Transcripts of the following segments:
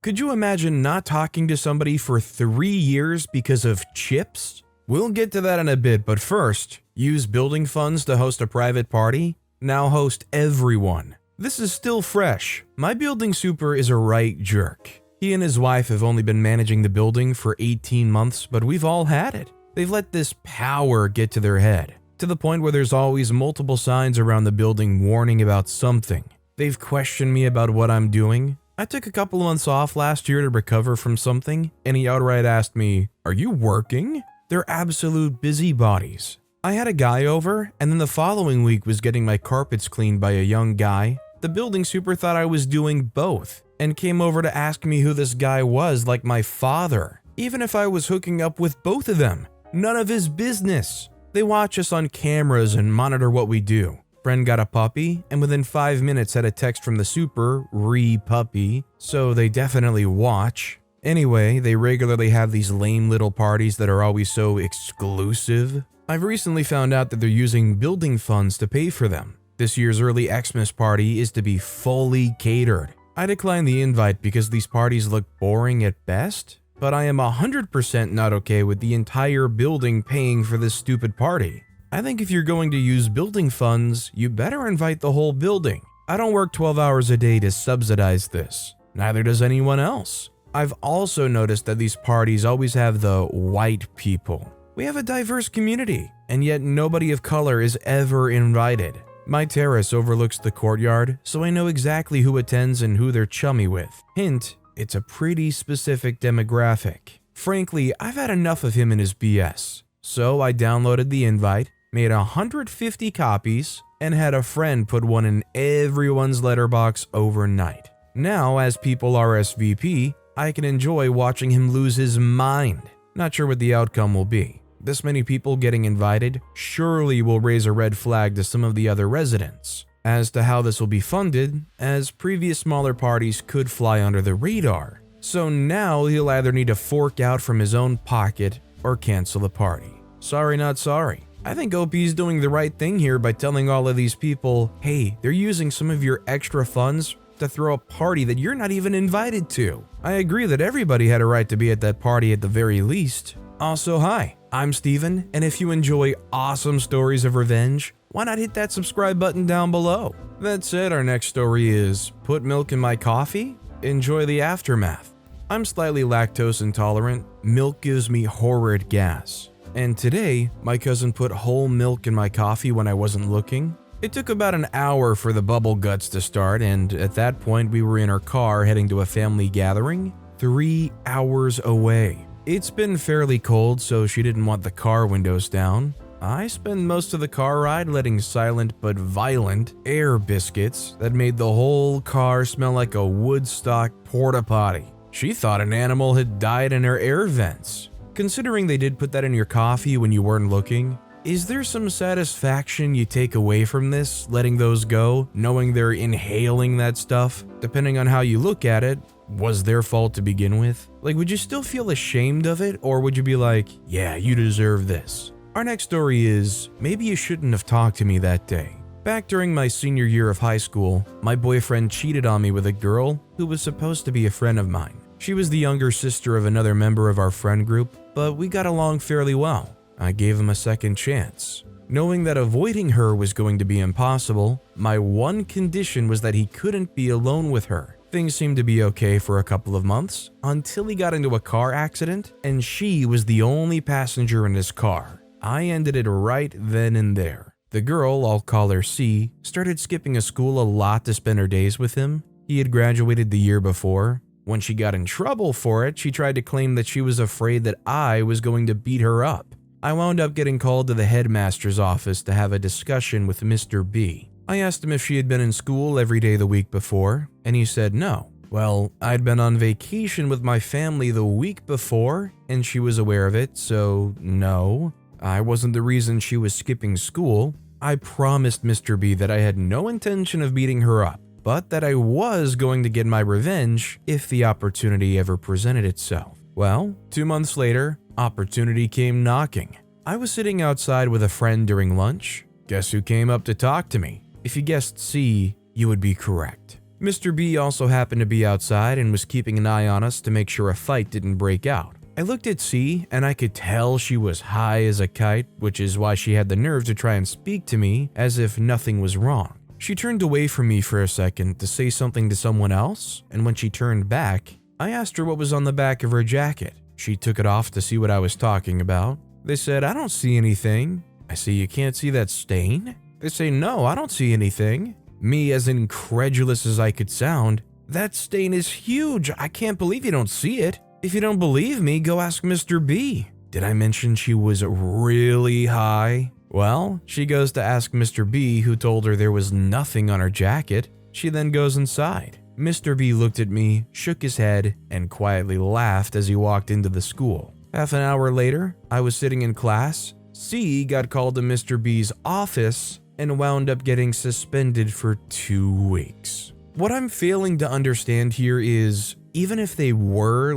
Could you imagine not talking to somebody for 3 years because of chips? We'll get to that in a bit, but first, use building funds to host a private party? Now host everyone. This is still fresh. My building super is a right jerk. He and his wife have only been managing the building for 18 months, but we've all had it. They've let this power get to their head, to the point where there's always multiple signs around the building warning about something. They've questioned me about what I'm doing. I took a couple of months off last year to recover from something, and he outright asked me, "Are you working?" They're absolute busybodies. I had a guy over, and then the following week was getting my carpets cleaned by a young guy. The building super thought I was doing both, and came over to ask me who this guy was like my father. Even if I was hooking up with both of them, none of his business. They watch us on cameras and monitor what we do. Friend got a puppy, and within 5 minutes had a text from the super, re-puppy, so they definitely watch. Anyway, they regularly have these lame little parties that are always so exclusive. I've recently found out that they're using building funds to pay for them. This year's early Xmas party is to be fully catered. I declined the invite because these parties look boring at best, but I am 100% not okay with the entire building paying for this stupid party. I think if you're going to use building funds, you better invite the whole building. I don't work 12 hours a day to subsidize this. Neither does anyone else. I've also noticed that these parties always have the white people. We have a diverse community, and yet nobody of color is ever invited. My terrace overlooks the courtyard, so I know exactly who attends and who they're chummy with. Hint, it's a pretty specific demographic. Frankly, I've had enough of him and his BS. So I downloaded the invite, made 150 copies, and had a friend put one in everyone's letterbox overnight. Now, as people RSVP, I can enjoy watching him lose his mind. Not sure what the outcome will be. This many people getting invited surely will raise a red flag to some of the other residents. As to how this will be funded, as previous smaller parties could fly under the radar. So now he'll either need to fork out from his own pocket or cancel the party. Sorry, not sorry. I think OP's doing the right thing here by telling all of these people, hey, they're using some of your extra funds to throw a party that you're not even invited to. I agree that everybody had a right to be at that party at the very least. Also, hi, I'm Steven, and if you enjoy awesome stories of revenge, why not hit that subscribe button down below? That said, our next story is, put milk in my coffee? Enjoy the aftermath. I'm slightly lactose intolerant. Milk gives me horrid gas. And today, my cousin put whole milk in my coffee when I wasn't looking. It took about an hour for the bubble guts to start, and at that point we were in our car heading to a family gathering 3 hours away. It's been fairly cold, so she didn't want the car windows down. I spent most of the car ride letting silent but violent air biscuits that made the whole car smell like a Woodstock porta potty. She thought an animal had died in her air vents. Considering they did put that in your coffee when you weren't looking, is there some satisfaction you take away from this, letting those go, knowing they're inhaling that stuff? Depending on how you look at it, was their fault to begin with? Like, would you still feel ashamed of it, or would you be like, yeah, you deserve this? Our next story is, maybe you shouldn't have talked to me that day. Back during my senior year of high school, my boyfriend cheated on me with a girl who was supposed to be a friend of mine. She was the younger sister of another member of our friend group, but we got along fairly well. I gave him a second chance. Knowing that avoiding her was going to be impossible, my one condition was that he couldn't be alone with her. Things seemed to be okay for a couple of months, until he got into a car accident, and she was the only passenger in his car. I ended it right then and there. The girl, I'll call her C, started skipping a school a lot to spend her days with him. He had graduated the year before. When she got in trouble for it, she tried to claim that she was afraid that I was going to beat her up. I wound up getting called to the headmaster's office to have a discussion with Mr. B. I asked him if she had been in school every day the week before, and he said no. Well, I'd been on vacation with my family the week before, and she was aware of it, so no. I wasn't the reason she was skipping school. I promised Mr. B that I had no intention of beating her up, but that I was going to get my revenge if the opportunity ever presented itself. Well, 2 months later, opportunity came knocking. I was sitting outside with a friend during lunch. Guess who came up to talk to me? If you guessed C, you would be correct. Mr. B also happened to be outside and was keeping an eye on us to make sure a fight didn't break out. I looked at C and I could tell she was high as a kite, which is why she had the nerve to try and speak to me as if nothing was wrong. She turned away from me for a second to say something to someone else, and when she turned back, I asked her what was on the back of her jacket. She took it off to see what I was talking about. They said, "I don't see anything." I say, "You can't see that stain?" They say, "No, I don't see anything." Me, as incredulous as I could sound, "That stain is huge. I can't believe you don't see it. If you don't believe me, go ask Mr. B." Did I mention she was really high? Well, she goes to ask Mr. B, who told her there was nothing on her jacket. She then goes inside. Mr. B looked at me, shook his head, and quietly laughed as he walked into the school. Half an hour later, I was sitting in class. C got called to Mr. B's office and wound up getting suspended for 2 weeks. What I'm failing to understand here is, even if they were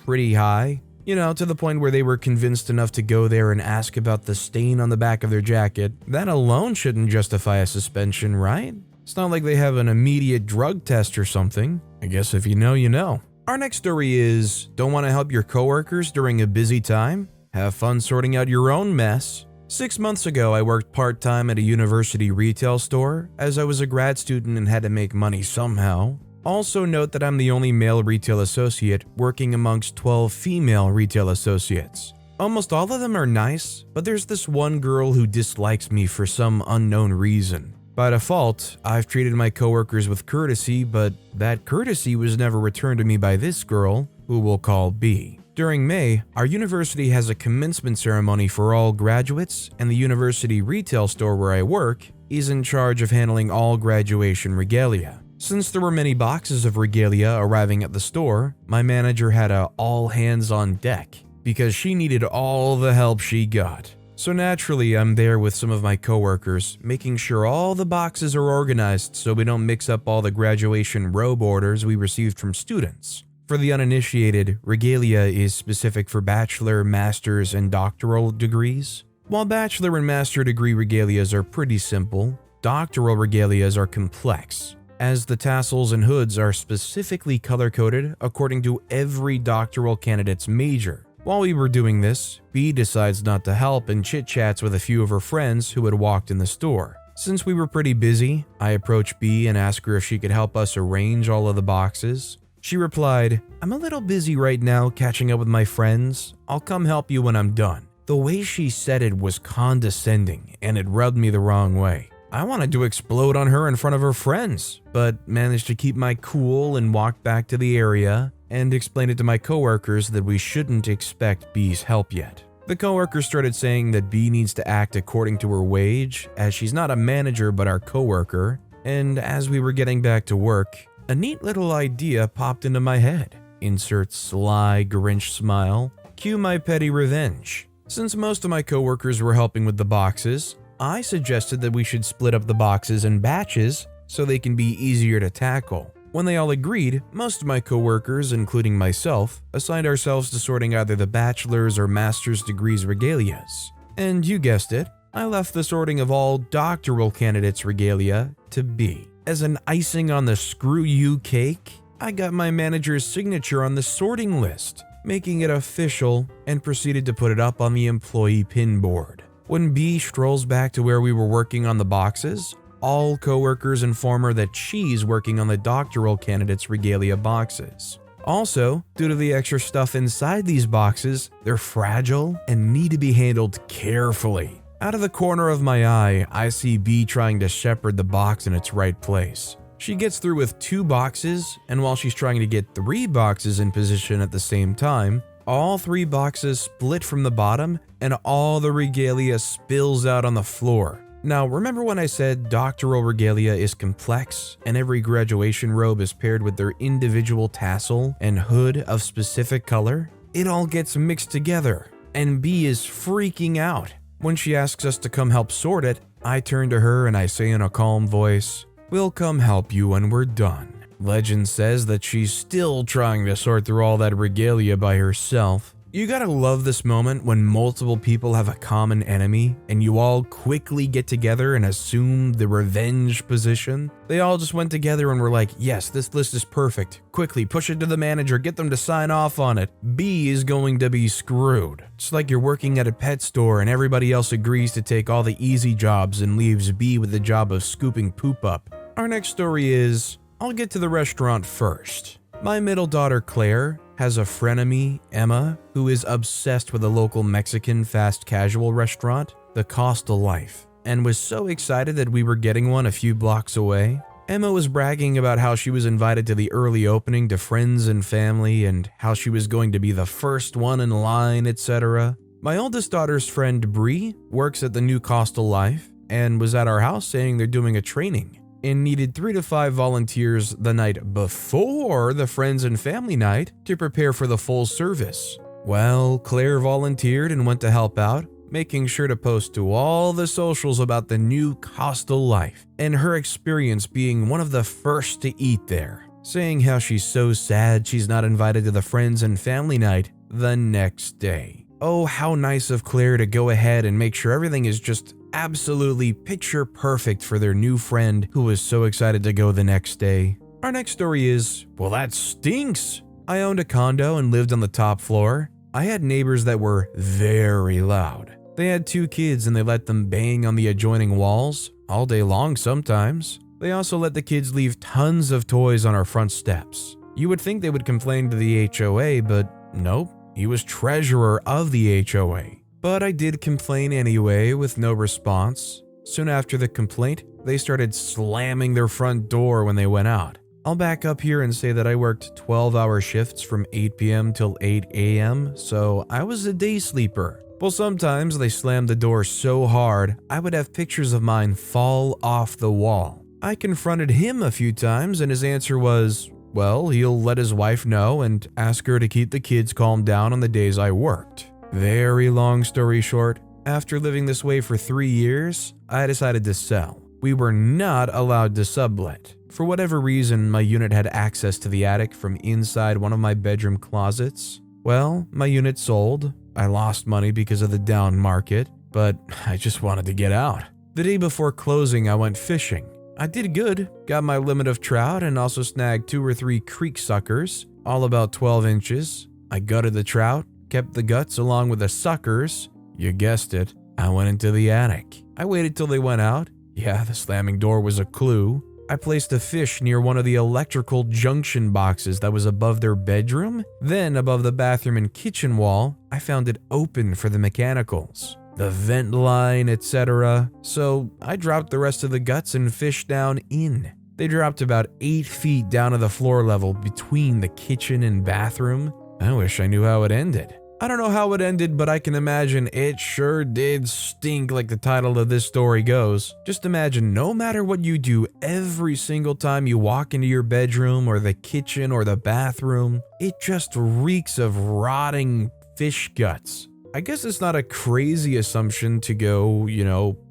pretty high, to the point where they were convinced enough to go there and ask about the stain on the back of their jacket, that alone shouldn't justify a suspension, right? It's not like they have an immediate drug test or something. I guess if you know, you know. Our next story is, don't want to help your coworkers during a busy time? Have fun sorting out your own mess. 6 months ago, I worked part-time at a university retail store as I was a grad student and had to make money somehow. Also note that I'm the only male retail associate working amongst 12 female retail associates. Almost all of them are nice, but there's this one girl who dislikes me for some unknown reason. By default, I've treated my coworkers with courtesy, but that courtesy was never returned to me by this girl, who we'll call B. During May, our university has a commencement ceremony for all graduates, and the university retail store where I work is in charge of handling all graduation regalia. Since there were many boxes of regalia arriving at the store, my manager had a all hands on deck because she needed all the help she got. So naturally, I'm there with some of my coworkers, making sure all the boxes are organized so we don't mix up all the graduation robe orders we received from students. For the uninitiated, regalia is specific for bachelor, master's, and doctoral degrees. While bachelor and master degree regalias are pretty simple, doctoral regalias are complex, as the tassels and hoods are specifically color-coded according to every doctoral candidate's major. While we were doing this, B decides not to help and chit-chats with a few of her friends who had walked in the store. Since we were pretty busy, I approached B and asked her if she could help us arrange all of the boxes. She replied, "I'm a little busy right now catching up with my friends. I'll come help you when I'm done." The way she said it was condescending, and it rubbed me the wrong way. I wanted to explode on her in front of her friends, but managed to keep my cool and walked back to the area and explained it to my coworkers that we shouldn't expect B's help yet. The coworkers started saying that B needs to act according to her wage, as she's not a manager but our coworker, and as we were getting back to work, a neat little idea popped into my head. Insert sly Grinch smile. Cue my petty revenge. Since most of my coworkers were helping with the boxes, I suggested that we should split up the boxes in batches so they can be easier to tackle. When they all agreed, most of my coworkers, including myself, assigned ourselves to sorting either the bachelor's or master's degrees regalias. And you guessed it, I left the sorting of all doctoral candidates' regalia to B. As an icing on the screw you cake, I got my manager's signature on the sorting list, making it official, and proceeded to put it up on the employee pin board. When B strolls back to where we were working on the boxes, all coworkers inform her that she's working on the doctoral candidates' regalia boxes. Also, due to the extra stuff inside these boxes, they're fragile and need to be handled carefully. Out of the corner of my eye, I see B trying to shepherd the box in its right place. She gets through with 2 boxes, and while she's trying to get 3 boxes in position at the same time, all 3 boxes split from the bottom and all the regalia spills out on the floor. Now, remember when I said doctoral regalia is complex and every graduation robe is paired with their individual tassel and hood of specific color? It all gets mixed together, and B is freaking out. When she asks us to come help sort it, I turn to her and I say in a calm voice, "We'll come help you when we're done." Legend says that she's still trying to sort through all that regalia by herself. You gotta love this moment when multiple people have a common enemy and you all quickly get together and assume the revenge position. They all just went together and were like, yes, this list is perfect. Quickly push it to the manager, get them to sign off on it. B is going to be screwed. It's like you're working at a pet store and everybody else agrees to take all the easy jobs and leaves B with the job of scooping poop up. Our next story is, I'll get to the restaurant first. My middle daughter Claire has a frenemy, Emma, who is obsessed with a local Mexican fast casual restaurant, the Costa Life, and was so excited that we were getting one a few blocks away. Emma was bragging about how she was invited to the early opening to friends and family and how she was going to be the first one in line, etc. My oldest daughter's friend Bree works at the new Costa Life and was at our house saying they're doing a training and needed 3 to 5 volunteers the night before the friends and family night to prepare for the full service. Well, Claire volunteered and went to help out, making sure to post to all the socials about the new Costa Life and her experience being one of the first to eat there, saying how she's so sad she's not invited to the friends and family night the next day. Oh, how nice of Claire to go ahead and make sure everything is just absolutely picture perfect for their new friend who was so excited to go the next day. Our next story is, well, that stinks. I owned a condo and lived on the top floor. I had neighbors that were very loud. They had 2 kids and they let them bang on the adjoining walls all day long sometimes. They also let the kids leave tons of toys on our front steps. You would think they would complain to the HOA, but nope, he was treasurer of the HOA. But I did complain anyway with no response. Soon after the complaint, they started slamming their front door when they went out. I'll back up here and say that I worked 12-hour shifts from 8 p.m. till 8 a.m., so I was a day sleeper. Well, sometimes they slammed the door so hard, I would have pictures of mine fall off the wall. I confronted him a few times and his answer was, well, he'll let his wife know and ask her to keep the kids calmed down on the days I worked. Very long story short, after living this way for 3 years, I decided to sell. We were not allowed to sublet. For whatever reason, my unit had access to the attic from inside one of my bedroom closets. Well, my unit sold. I lost money because of the down market, but I just wanted to get out. The day before closing, I went fishing. I did good, got my limit of trout and also snagged 2 or 3 creek suckers, all about 12 inches. I gutted the trout, kept the guts along with the suckers. You guessed it, I went into the attic. I waited till they went out. Yeah, the slamming door was a clue. I placed a fish near one of the electrical junction boxes that was above their bedroom. Then above the bathroom and kitchen wall, I found it open for the mechanicals, the vent line, etc. So I dropped the rest of the guts and fish down in. They dropped about 8 feet down to the floor level between the kitchen and bathroom. I wish I knew how it ended. I don't know how it ended, but I can imagine it sure did stink like the title of this story goes. Just imagine no matter what you do, every single time you walk into your bedroom or the kitchen or the bathroom, it just reeks of rotting fish guts. I guess it's not a crazy assumption to go,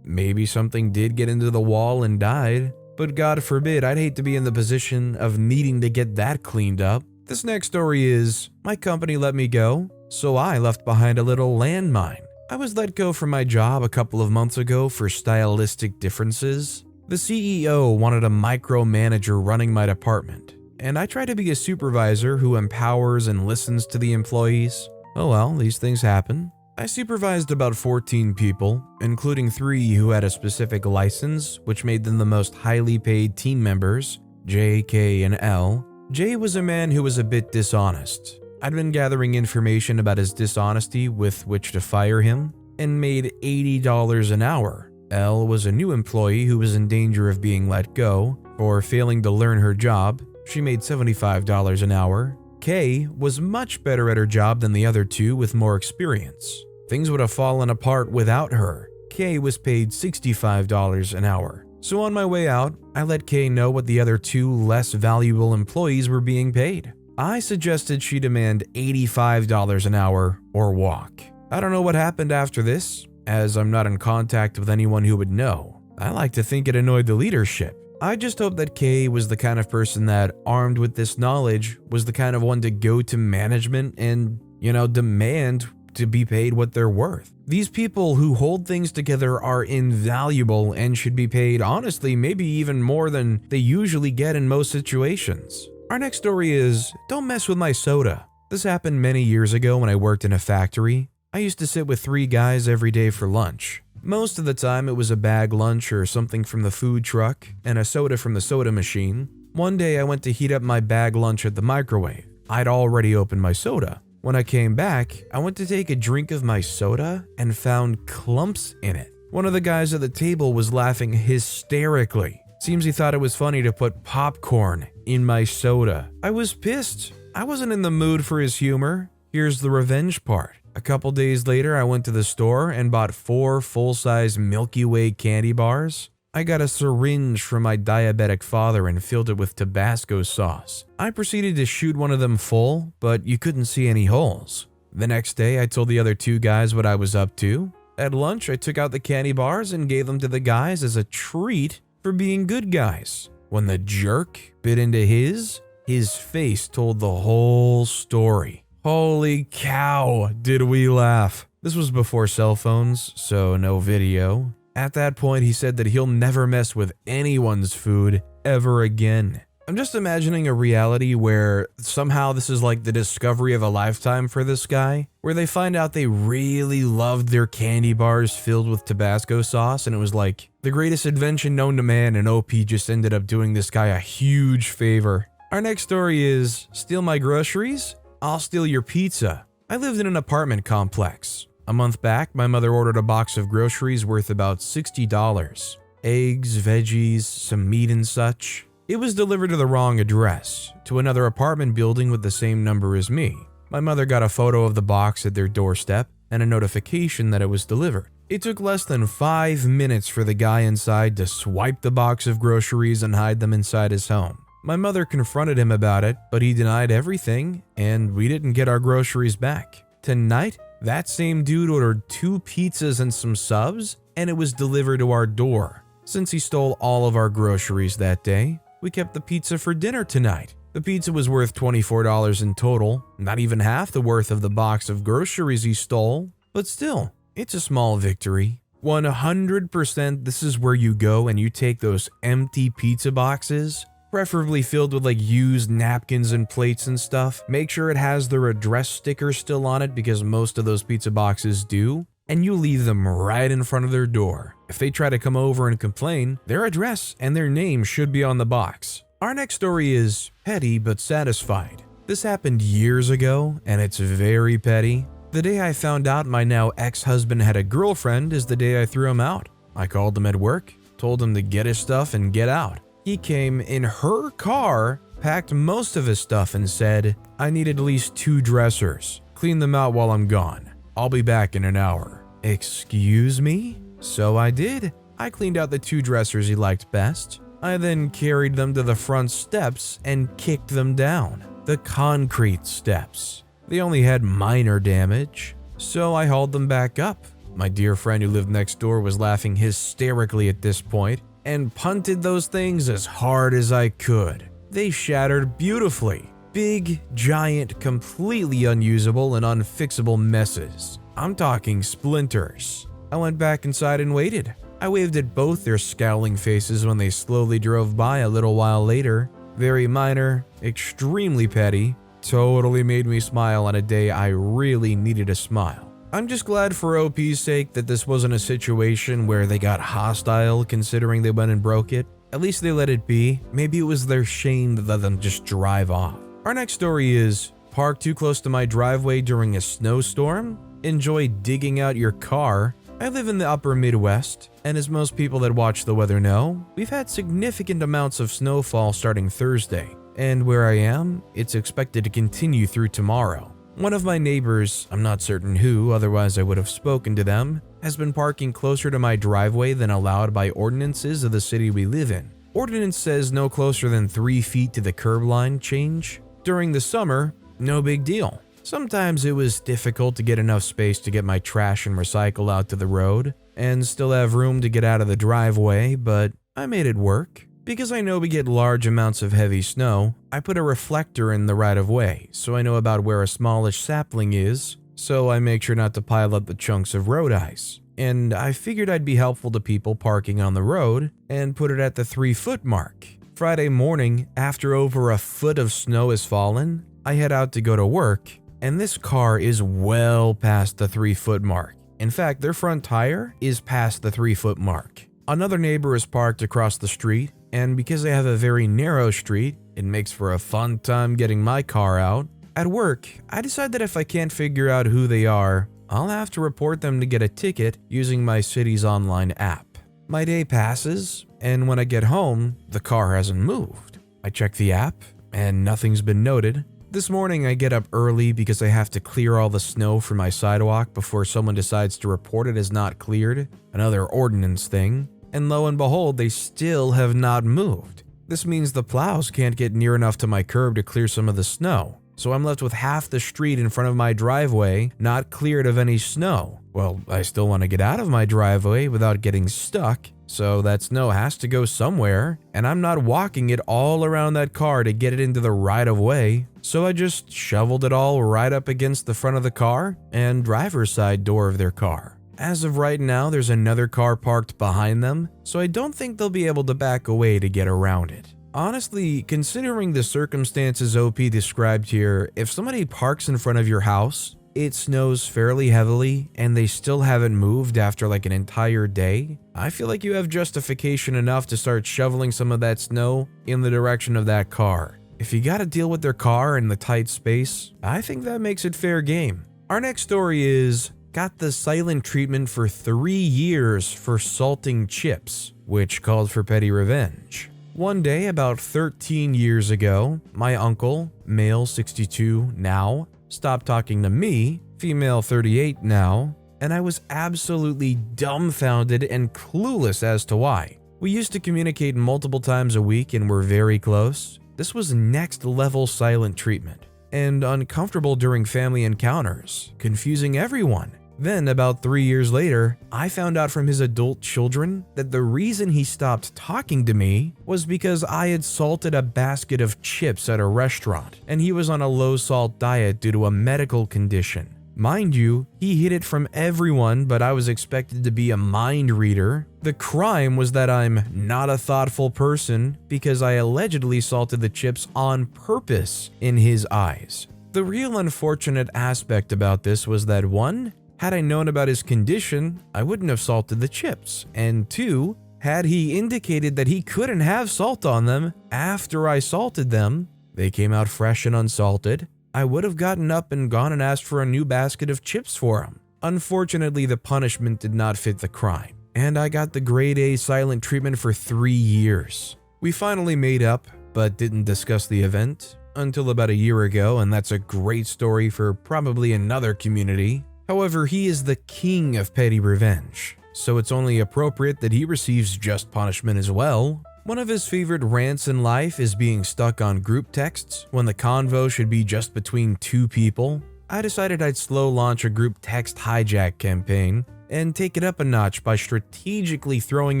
maybe something did get into the wall and died. But God forbid, I'd hate to be in the position of needing to get that cleaned up. This next story is, my company let me go, so I left behind a little landmine. I was let go from my job a couple of months ago for stylistic differences. The CEO wanted a micromanager running my department, and I try to be a supervisor who empowers and listens to the employees. Oh well, these things happen. I supervised about 14 people, including 3 who had a specific license, which made them the most highly paid team members, J, K, and L. J was a man who was a bit dishonest. I'd been gathering information about his dishonesty with which to fire him, and made $80 an hour. L was a new employee who was in danger of being let go for failing to learn her job. She made $75 an hour. K was much better at her job than the other 2 with more experience. Things would have fallen apart without her. K was paid $65 an hour. So on my way out, I let K know what the other 2 less valuable employees were being paid. I suggested she demand $85 an hour or walk. I don't know what happened after this, as I'm not in contact with anyone who would know. I like to think it annoyed the leadership. I just hope that Kay was the kind of person that, armed with this knowledge, was the kind of one to go to management and demand to be paid what they're worth. These people who hold things together are invaluable and should be paid, honestly, maybe even more than they usually get in most situations. Our next story is, don't mess with my soda. This happened many years ago when I worked in a factory. I used to sit with 3 guys every day for lunch. Most of the time it was a bag lunch or something from the food truck and a soda from the soda machine. One day I went to heat up my bag lunch at the microwave. I'd already opened my soda. When I came back, I went to take a drink of my soda and found clumps in it. One of the guys at the table was laughing hysterically. Seems he thought it was funny to put popcorn in my soda. I was pissed. I wasn't in the mood for his humor. Here's the revenge part. A couple days later, I went to the store and bought 4 full-size Milky Way candy bars. I got a syringe from my diabetic father and filled it with Tabasco sauce. I proceeded to shoot one of them full, but you couldn't see any holes. The next day, I told the other 2 guys what I was up to. At lunch, I took out the candy bars and gave them to the guys as a treat for being good guys. When the jerk bit into his face told the whole story. Holy cow, did we laugh. This was before cell phones, so no video. At that point, he said that he'll never mess with anyone's food ever again. I'm just imagining a reality where somehow this is like the discovery of a lifetime for this guy, where they find out they really loved their candy bars filled with Tabasco sauce, and it was like the greatest invention known to man, and OP just ended up doing this guy a huge favor. Our next story is, steal my groceries? I'll steal your pizza. I lived in an apartment complex. A month back, my mother ordered a box of groceries worth about $60. Eggs, veggies, some meat and such. It was delivered to the wrong address, to another apartment building with the same number as me. My mother got a photo of the box at their doorstep and a notification that it was delivered. It took less than 5 minutes for the guy inside to swipe the box of groceries and hide them inside his home. My mother confronted him about it, but he denied everything, and we didn't get our groceries back. Tonight, that same dude ordered 2 pizzas and some subs, and it was delivered to our door. Since he stole all of our groceries that day, we kept the pizza for dinner tonight. The pizza was worth $24 in total, not even half the worth of the box of groceries he stole, but still, it's a small victory. 100% this is where you go and you take those empty pizza boxes, preferably filled with like used napkins and plates and stuff. Make sure it has their address sticker still on it because most of those pizza boxes do. And you leave them right in front of their door. If they try to come over and complain, their address and their name should be on the box. Our next story is petty but satisfied. This happened years ago and it's very petty. The day I found out my now ex-husband had a girlfriend is the day I threw him out. I called him at work, told him to get his stuff and get out. He came in her car, packed most of his stuff and said, I need at least 2 dressers. Clean them out while I'm gone. I'll be back in an hour. Excuse me? So I did. I cleaned out the 2 dressers he liked best. I then carried them to the front steps and kicked them down. The concrete steps. They only had minor damage, so I hauled them back up. My dear friend who lived next door was laughing hysterically at this point and punted those things as hard as I could. They shattered beautifully. Big, giant, completely unusable and unfixable messes. I'm talking splinters. I went back inside and waited. I waved at both their scowling faces when they slowly drove by a little while later. Very minor, extremely petty, totally made me smile on a day I really needed a smile. I'm just glad for OP's sake that this wasn't a situation where they got hostile considering they went and broke it. At least they let it be. Maybe it was their shame that let them just drive off. Our next story is, park too close to my driveway during a snowstorm? Enjoy digging out your car? I live in the upper Midwest, and as most people that watch the weather know, we've had significant amounts of snowfall starting Thursday. And where I am, it's expected to continue through tomorrow. One of my neighbors, I'm not certain who, otherwise I would have spoken to them, has been parking closer to my driveway than allowed by ordinances of the city we live in. Ordinance says no closer than 3 feet to the curb line change. During the summer, no big deal. Sometimes it was difficult to get enough space to get my trash and recycle out to the road and still have room to get out of the driveway, but I made it work. Because I know we get large amounts of heavy snow, I put a reflector in the right-of-way so I know about where a smallish sapling is, so I make sure not to pile up the chunks of road ice. And I figured I'd be helpful to people parking on the road and put it at the 3-foot mark. Friday morning, after over a foot of snow has fallen, I head out to go to work, and this car is well past the 3-foot mark. In fact, their front tire is past the 3-foot mark. Another neighbor is parked across the street, and because I have a very narrow street, it makes for a fun time getting my car out. At work, I decide that if I can't figure out who they are, I'll have to report them to get a ticket using my city's online app. My day passes, and when I get home, the car hasn't moved. I check the app, and nothing's been noted. This morning I get up early because I have to clear all the snow from my sidewalk before someone decides to report it as not cleared, another ordinance thing, and lo and behold, they still have not moved. This means the plows can't get near enough to my curb to clear some of the snow, so I'm left with half the street in front of my driveway not cleared of any snow. Well, I still want to get out of my driveway without getting stuck, so that snow has to go somewhere, and I'm not walking it all around that car to get it into the right-of-way, so I just shoveled it all right up against the front of the car and driver's side door of their car. As of right now, there's another car parked behind them, so I don't think they'll be able to back away to get around it. Honestly, considering the circumstances OP described here, if somebody parks in front of your house, it snows fairly heavily, and they still haven't moved after like an entire day, I feel like you have justification enough to start shoveling some of that snow in the direction of that car. If you gotta deal with their car in the tight space, I think that makes it fair game. Our next story is, got the silent treatment for 3 years for salting chips, which called for petty revenge. One day, about 13 years ago, my uncle, male 62 now, stopped talking to me, female 38 now, and I was absolutely dumbfounded and clueless as to why. We used to communicate multiple times a week and were very close. This was next level silent treatment, and uncomfortable during family encounters, confusing everyone. Then, about 3 years later, I found out from his adult children that the reason he stopped talking to me was because I had salted a basket of chips at a restaurant, and he was on a low-salt diet due to a medical condition. Mind you, he hid it from everyone, but I was expected to be a mind reader. The crime was that I'm not a thoughtful person because I allegedly salted the chips on purpose in his eyes. The real unfortunate aspect about this was that 1, had I known about his condition, I wouldn't have salted the chips, and 2, had he indicated that he couldn't have salt on them after I salted them, they came out fresh and unsalted, I would have gotten up and gone and asked for a new basket of chips for him. Unfortunately, the punishment did not fit the crime, and I got the grade A silent treatment for 3 years. We finally made up, but didn't discuss the event until about a year ago, and that's a great story for probably another community. However, he is the king of petty revenge, so it's only appropriate that he receives just punishment as well. One of his favorite rants in life is being stuck on group texts when the convo should be just between 2 people. I decided I'd slow launch a group text hijack campaign and take it up a notch by strategically throwing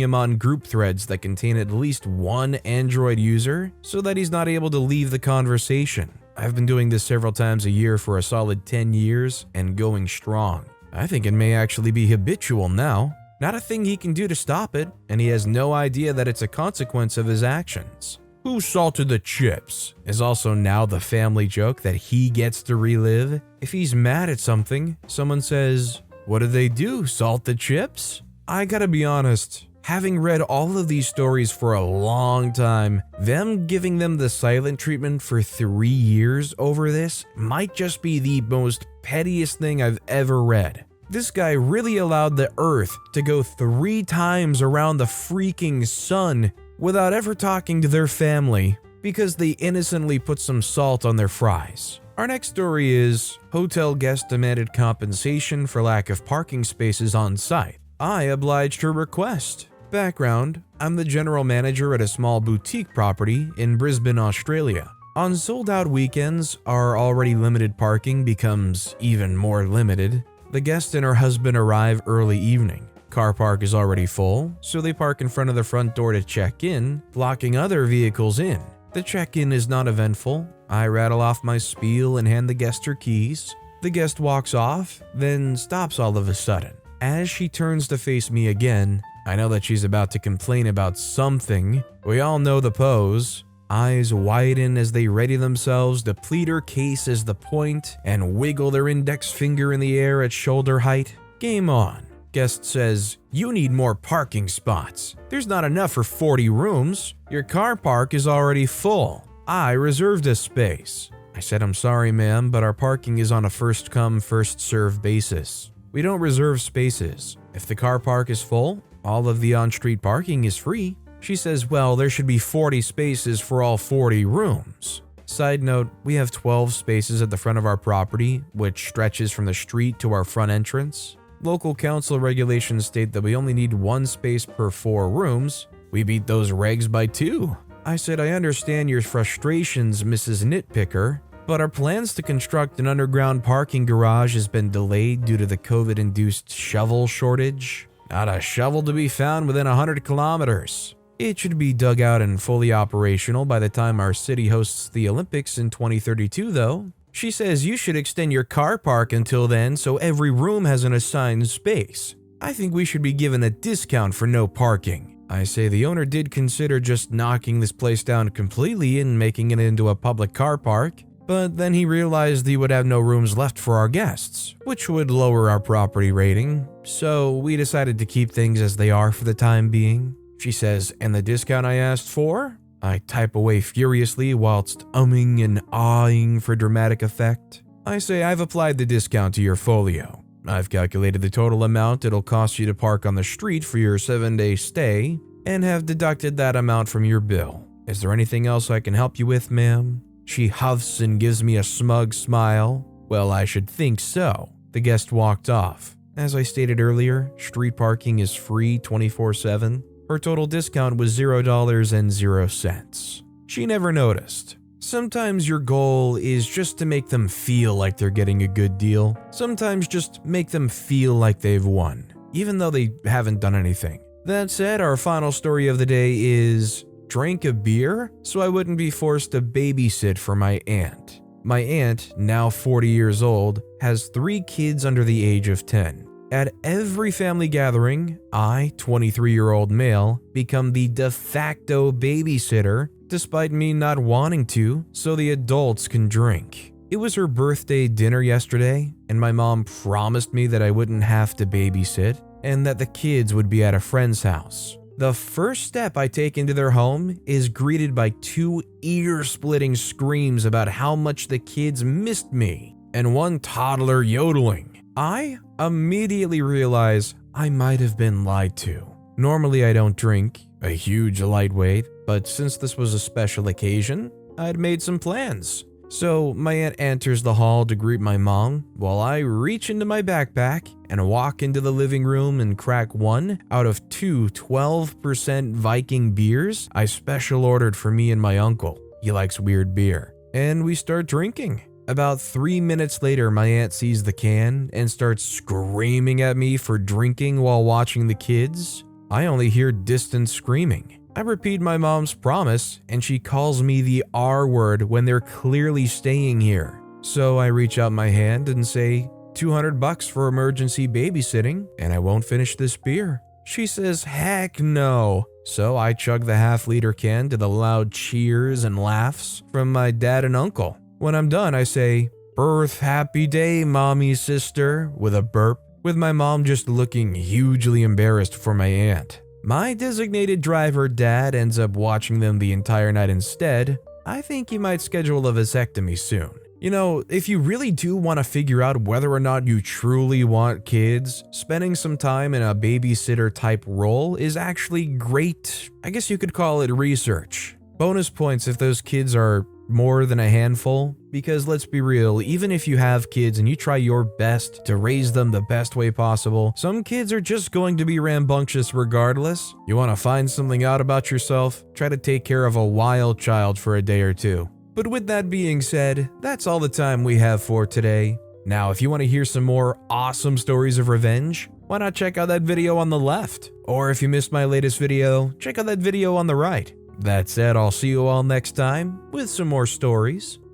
him on group threads that contain at least 1 Android user so that he's not able to leave the conversation. I've been doing this several times a year for a solid 10 years and going strong. I think it may actually be habitual now. Not a thing he can do to stop it, and he has no idea that it's a consequence of his actions. Who salted the chips is also now the family joke that he gets to relive. If he's mad at something, someone says, "What did they do, salt the chips?" I gotta be honest, having read all of these stories for a long time, them giving them the silent treatment for 3 years over this might just be the most pettiest thing I've ever read. This guy really allowed the earth to go 3 times around the freaking sun without ever talking to their family because they innocently put some salt on their fries. Our next story is, hotel guest demanded compensation for lack of parking spaces on site. I obliged her request. Background, I'm the general manager at a small boutique property in Brisbane, Australia. On sold-out weekends, our already limited parking becomes even more limited. The guest and her husband arrive early evening. Car park is already full, so they park in front of the front door to check in, blocking other vehicles in. The check-in is not eventful. I rattle off my spiel and hand the guest her keys. The guest walks off, then stops all of a sudden. As she turns to face me again, I know that she's about to complain about something. We all know the pose. Eyes widen as they ready themselves to pleat her case as the point and wiggle their index finger in the air at shoulder height. Game on. Guest says, "You need more parking spots. There's not enough for 40 rooms. Your car park is already full. I reserved a space." I said, "I'm sorry, ma'am, but our parking is on a first-come, first-served basis. We don't reserve spaces. If the car park is full, all of the on-street parking is free." She says, "Well, there should be 40 spaces for all 40 rooms." Side note, we have 12 spaces at the front of our property, which stretches from the street to our front entrance. Local council regulations state that we only need 1 space per 4 rooms. We beat those regs by 2. I said, "I understand your frustrations, Mrs. Nitpicker, but our plans to construct an underground parking garage has been delayed due to the COVID-induced shovel shortage. Not a shovel to be found within 100 kilometers. It should be dug out and fully operational by the time our city hosts the Olympics in 2032, though." She says, "You should extend your car park until then so every room has an assigned space. I think we should be given a discount for no parking." I say the owner did consider just knocking this place down completely and making it into a public car park, but then he realized he would have no rooms left for our guests, which would lower our property rating, so we decided to keep things as they are for the time being. She says, "And the discount I asked for?" I type away furiously whilst umming and ahhing for dramatic effect. I say, "I've applied the discount to your folio. I've calculated the total amount it'll cost you to park on the street for your 7-day stay and have deducted that amount from your bill. Is there anything else I can help you with, ma'am?" She huffs and gives me a smug smile. Well, I should think so. The guest walked off. As I stated earlier, street parking is free 24/7. Her total discount was $0.00. She never noticed. Sometimes your goal is just to make them feel like they're getting a good deal. Sometimes just make them feel like they've won, even though they haven't done anything. That said, our final story of the day is drank a beer so I wouldn't be forced to babysit for my aunt. My aunt, now 40 years old, has 3 kids under the age of 10. At every family gathering, I, 23-year-old male, become the de facto babysitter, despite me not wanting to, so the adults can drink. It was her birthday dinner yesterday, and my mom promised me that I wouldn't have to babysit, and that the kids would be at a friend's house. The first step I take into their home is greeted by 2 ear-splitting screams about how much the kids missed me, and 1 toddler yodeling. I immediately realize I might have been lied to. Normally I don't drink, a huge lightweight, but since this was a special occasion, I'd made some plans. So my aunt enters the hall to greet my mom, while I reach into my backpack and walk into the living room and crack 1 out of 2 12% Viking beers I special ordered for me and my uncle. He likes weird beer. And we start drinking. About 3 minutes later, my aunt sees the can and starts screaming at me for drinking while watching the kids. I only hear distant screaming. I repeat my mom's promise, and she calls me the R word when they're clearly staying here. So I reach out my hand and say, $200 for emergency babysitting, and I won't finish this beer. She says, heck no. So I chug the half-liter can to the loud cheers and laughs from my dad and uncle. When I'm done, I say, birth happy day, mommy sister, with a burp, with my mom just looking hugely embarrassed for my aunt. My designated driver dad ends up watching them the entire night instead. I think he might schedule a vasectomy soon. You know, if you really do want to figure out whether or not you truly want kids, spending some time in a babysitter type role is actually great. I guess you could call it research. Bonus points if those kids are more than a handful, because let's be real, even if you have kids and you try your best to raise them the best way possible, some kids are just going to be rambunctious regardless. You want to find something out about yourself? Try to take care of a wild child for a day or two. But with that being said, that's all the time we have for today. Now, if you want to hear some more awesome stories of revenge, why not check out that video on the left? Or if you missed my latest video, check out that video on the right. That said, I'll see you all next time with some more stories.